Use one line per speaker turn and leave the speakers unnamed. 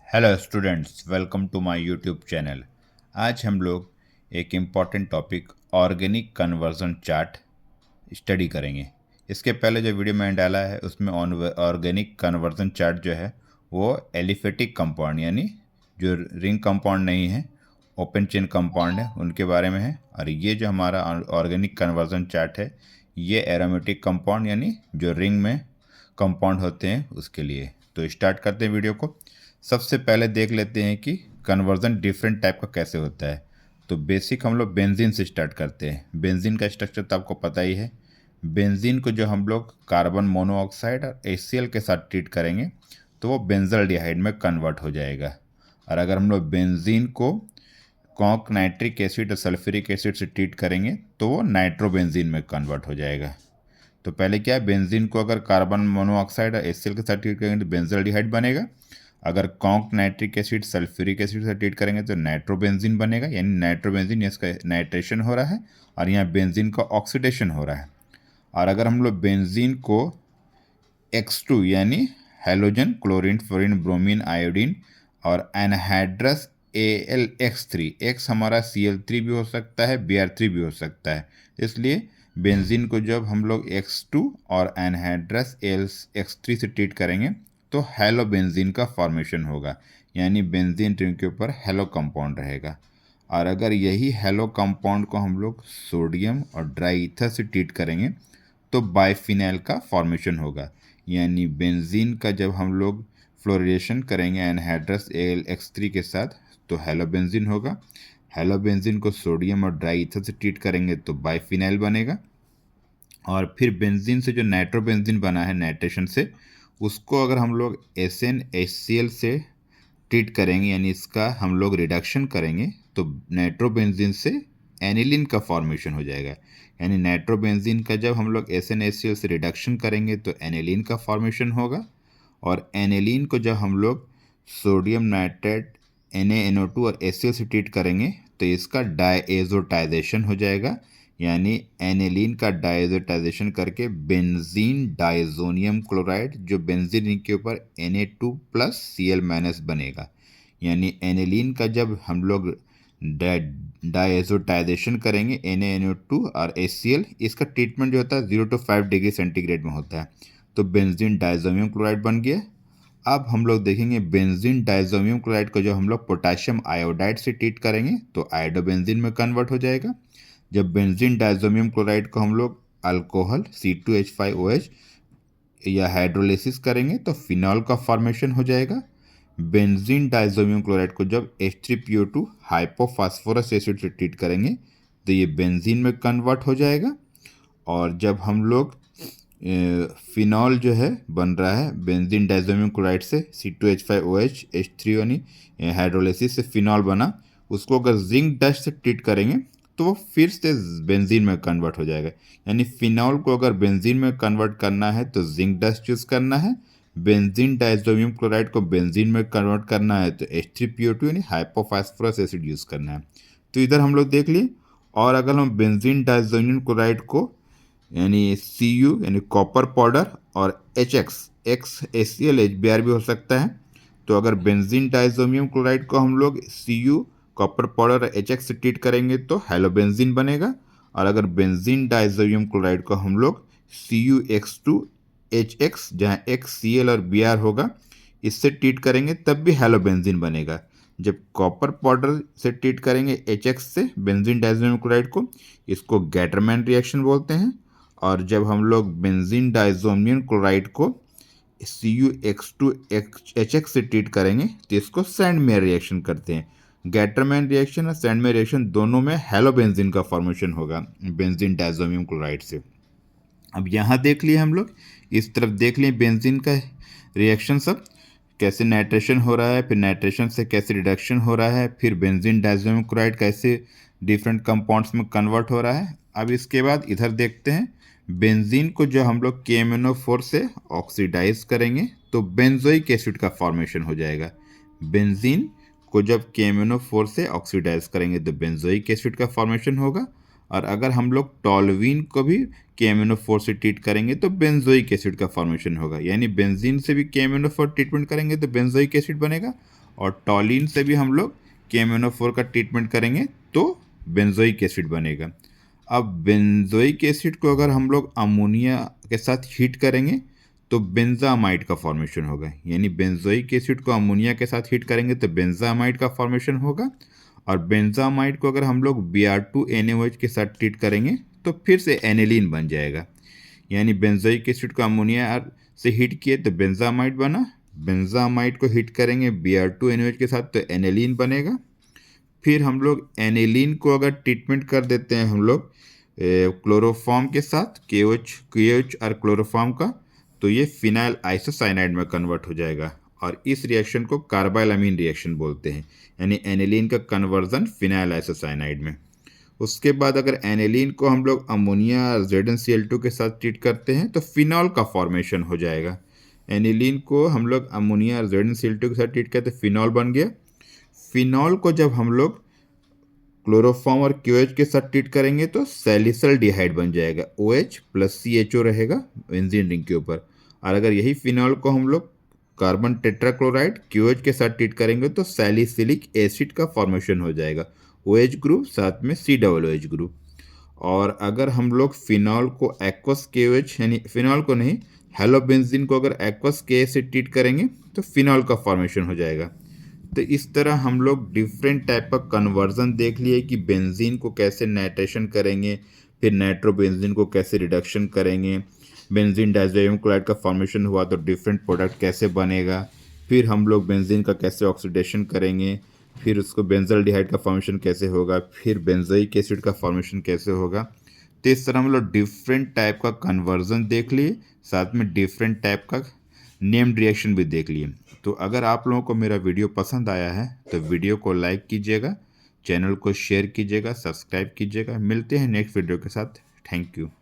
Hello students, welcome to my YouTube channel. आज हम लोग एक important topic organic conversion chart study करेंगे। इसके पहले जो वीडियो मैंने डाला है उसमें ऑर्गेनिक कन्वर्जन चार्ट जो है वो एलिफेटिक कंपाउंड यानी जो रिंग कंपाउंड नहीं है, ओपन चेन कंपाउंड है, उनके बारे में है। और ये जो हमारा ऑर्गेनिक कन्वर्जन चार्ट है ये एरोमेटिक कंपाउंड यानी जो रिंग में कंपाउंड होते हैं उसके लिए। तो स्टार्ट करते हैं वीडियो को। सबसे पहले देख लेते हैं कि कन्वर्जन डिफरेंट टाइप का कैसे होता है। तो बेसिक हम लोग बेंजीन से स्टार्ट करते हैं। बेंजीन का स्ट्रक्चर तो आपको पता ही है। बेंजीन को जो हम लोग कार्बन मोनोऑक्साइड और HCl के साथ ट्रीट करेंगे तो वो बेंजल्डिहाइड में कन्वर्ट हो जाएगा। और अगर हम लोग बेंजीन को कॉक नाइट्रिक एसिड और सल्फ्यूरिक एसिड से ट्रीट करेंगे तो वो नाइट्रोबेंजीन में कन्वर्ट हो जाएगा। तो पहले क्या है, बेंजीन को अगर कार्बन मोनोऑक्साइड और HCl के साथ ट्रीट करेंगे तो बेंजल्डिहाइड बनेगा। अगर conc nitric acid sulphuric acid से ट्रीट करेंगे तो नाइट्रोबेंजीन बनेगा, यानी नाइट्रोबेंजीन इसका नाइट्रेशन हो रहा है और यहाँ बेंजीन का ऑक्सीडेशन हो रहा है। और अगर हम लोग बेंजीन को X2 यानी halogen chlorine fluorine bromine iodine और एनहाइड्रस AlX3, X हमारा Cl3 भी हो सकता है, Br3 भी हो सकता है, इसलिए बेंजीन को जब हम लोग X2 और एनहाइड्रस AlX3 से ट्रीट करेंगे तो हेलो बेंजीन का फॉर्मेशन होगा, यानी बेंजीन रिंग के ऊपर हेलो कंपाउंड रहेगा। और अगर यही हेलो कंपाउंड को हम लोग सोडियम और ड्राई ईथर से ट्रीट करेंगे तो बाइफिनाइल का फॉर्मेशन होगा, यानी बेंजीन का जब हम लोग फ्लोरिडेशन करेंगे एनहाइड्रस AlX3 के साथ तो हेलो बेंजीन होगा। हेलो बेंजीन को सोडियम और ड्राई ईथर से ट्रीट करेंगे तो बाइफिनाइल बनेगा। और फिर बेंजीन से जो नाइट्रोबेंजीन बना है नाइट्रेशन से, उसको अगर हम लोग SnHCl से ट्रीट करेंगे यानी इसका हम लोग रिडक्शन करेंगे तो नाइट्रोबेंजीन से एनिलीन का फॉर्मेशन हो जाएगा। यानी नाइट्रोबेंजीन का जब हम लोग SnHCl से रिडक्शन करेंगे तो एनिलीन का फॉर्मेशन होगा। और एनिलीन को जब हम लोग सोडियम नाइट्रेट NaNO2 और HCl से ट्रीट करेंगे तो इसका डायएजोटाइजेशन हो जाएगा, यानी एनिलीन का डायएजोटाइजेशन करके बेंजीन डाइजोनियम क्लोराइड जो बेंजीन रिंग के ऊपर Na2 प्लस Cl- बनेगा। यानी एनिलीन का जब हम लोग डायएजोटाइजेशन करेंगे NaNO2 और HCl, इसका ट्रीटमेंट जो होता है 0 to 5 डिग्री सेंटीग्रेड में होता है, तो बेंजीन डाइजोनियम क्लोराइड बन गया। अब हम लोग देखेंगे बेंजीन डाइजोनियम क्लोराइड को जब हम लोग पोटेशियम आयोडाइड से ट्रीट करेंगे तो आयोडोबेंजीन में कन्वर्ट हो जाएगा। जब बेंजीन डाइजोनियम क्लोराइड को हम लोग अल्कोहल C2H5OH या हाइड्रोलिसिस करेंगे तो फिनॉल का फॉर्मेशन हो जाएगा। बेंजीन डाइजोनियम क्लोराइड को जब H3PO2 हाइपोफॉस्फोरस एसिड से ट्रीट करेंगे तो ये बेंजीन में कन्वर्ट हो जाएगा। और जब हम लोग फिनॉल जो है बन रहा है बेंजीन डाइजोनियम क्लोराइड से C2H5OH H3 यानी हाइड्रोलिसिस से फिनॉल बना, उसको अगर जिंक डस्ट से ट्रीट करेंगे तो वो फिर से बेंजीन में कन्वर्ट हो जाएगा। यानी फिनॉल को अगर बेंजीन में कन्वर्ट करना है तो जिंक डस्ट यूज़ करना है, बेंजीन डाइजोनियम क्लोराइड को बेंजीन में कन्वर्ट करना है तो H3PO2 यानी हाइपोफॉस्फोरस एसिड यूज़ करना है। तो इधर हम लोग देख लिए। और अगर हम बेंजीन डाइजोनियम क्लोराइड को यानी Cu यानी कॉपर पाउडर और HX HCl HBr भी हो सकता है, तो अगर बेंजीन डाइजोनियम क्लोराइड को हम लोग Cu कॉपर पाउडर और HX से ट्रीट करेंगे तो हेलोबेंजीन बनेगा। और अगर बेंजीन डाइजोनियम क्लोराइड को हम लोग CuX2HX जहाँ X Cl और Br होगा इससे ट्रीट करेंगे तब भी हेलोबेंजीन बनेगा। जब कॉपर पाउडर से ट्रीट करेंगे HX से बेंजीन डाइजोनियम क्लोराइड को, इसको गैटरमैन रिएक्शन बोलते हैं। और जब हम लोग बेंजीन डाइजोनियम क्लोराइड को CuX2HX से ट्रीट करेंगे तो इसको सैंडमेयर रिएक्शन करते हैं। गैटरमैन रिएक्शन और सैंडमेयर रिएक्शन दोनों में हेलोबेंजीन का फॉर्मेशन होगा बेंजीन डाइजोनियम क्लोराइड से। अब यहाँ देख लिए हम लोग, इस तरफ देख लिए बेंजीन का रिएक्शन सब कैसे नाइट्रेशन हो रहा है, फिर नाइट्रेशन से कैसे रिडक्शन हो रहा है, फिर बेंजीन डाइजोनियम क्लोराइड कैसे डिफरेंट कंपाउंड्स में कन्वर्ट हो रहा है। अब इसके बाद इधर देखते हैं बेंजीन को जो हम लोग KMnO4 से ऑक्सीडाइज करेंगे तो बेंजोइक एसिड का फॉर्मेशन हो जाएगा। बेंजीन को जब KMnO4 से ऑक्सीडाइज करेंगे तो बेंजोइक एसिड का फॉर्मेशन होगा। और अगर हम लोग टॉल्यूइन को भी KMnO4 से ट्रीट करेंगे तो बेंजोइक एसिड का फॉर्मेशन होगा। यानी बेंजीन से भी KMnO4 ट्रीटमेंट करेंगे तो बेंजोइक एसिड बनेगा, और टॉलिन से भी हम लोग KMnO4 का ट्रीटमेंट करेंगे तो बेंजोइक एसिड बनेगा। अब बेंजोइक एसिड को अगर हम लोग अमोनिया के साथ हीट करेंगे तो बेंजामाइड का फॉर्मेशन होगा। यानी बेंजोइक एसिड को अमोनिया के साथ हीट करेंगे तो बेंजामाइड का फॉर्मेशन होगा, और बेंजामाइड को अगर हम लोग Br2NaOH के साथ ट्रीट करेंगे तो फिर से एनिलीन बन जाएगा। यानी बेंजोइक एसिड को अमोनिया से हीट किए तो बेंजामाइड बना, बेंजामाइड को हीट करेंगे Br2NaOH के साथ तो एनिलीन बनेगा। फिर हम लोग एनिलीन को अगर ट्रीटमेंट कर देते हैं हम लोग क्लोरोफॉर्म के साथ, KOH और क्लोरोफॉर्म का, तो ये फिनाइल आइसोसाइनाइड में कन्वर्ट हो जाएगा, और इस रिएक्शन को कार्बाइल अमीन रिएक्शन बोलते हैं। यानी एनिलीन का कन्वर्जन फिनाइल आइसोसाइनाइड में। उसके बाद अगर एनिलीन को हम लोग अमोनिया ZnCl2 के साथ ट्रीट करते हैं तो फिनॉल का फॉर्मेशन हो जाएगा। एनिलीन को हम लोग अमोनिया ZnCl2 के साथ ट्रीट करते फिनॉल बन गया। फिनॉल को जब हम लोग क्लोरोफॉर्म और KOH के साथ ट्रीट करेंगे तो सैलिसल्डिहाइड बन जाएगा, OH + CHO रहेगा बेंजीन रिंग के ऊपर। और अगर यही फिनॉल को हम लोग कार्बन टेट्राक्लोराइड KOH के साथ ट्रीट करेंगे तो सैलिसिलिक एसिड का फॉर्मेशन हो जाएगा, OH ग्रुप साथ में COOH ग्रुप। और अगर हम लोग फिनॉल को एक्वस KOH, यानी फिनॉल को नहीं, हेलोबेंजीन को अगर एक्वस KH से ट्रीट करेंगे तो फिनॉल का फॉर्मेशन हो जाएगा। तो इस तरह हम लोग डिफरेंट टाइप का कन्वर्जन देख लिए कि बेंजीन को कैसे नाइट्रेशन करेंगे, फिर नाइट्रोबेंजीन को कैसे रिडक्शन करेंगे, बेंजीन डाइज़ोनियम क्लोराइड का फॉर्मेशन हुआ तो डिफरेंट प्रोडक्ट कैसे बनेगा, फिर हम लोग बेंजीन का कैसे ऑक्सीडेशन करेंगे, फिर उसको बेंजल्डिहाइड का फॉर्मेशन कैसे होगा, फिर बेंजोइक एसिड का फॉर्मेशन कैसे होगा। तो इस तरह हम लोग डिफरेंट टाइप का कन्वर्जन देख लिए, साथ में डिफरेंट टाइप का नेम्ड रिएक्शन भी देख लिए। तो अगर आप लोगों को मेरा वीडियो पसंद आया है तो वीडियो को लाइक कीजिएगा, चैनल को शेयर कीजिएगा, सब्सक्राइब कीजिएगा। मिलते हैं नेक्स्ट वीडियो के साथ। Thank you.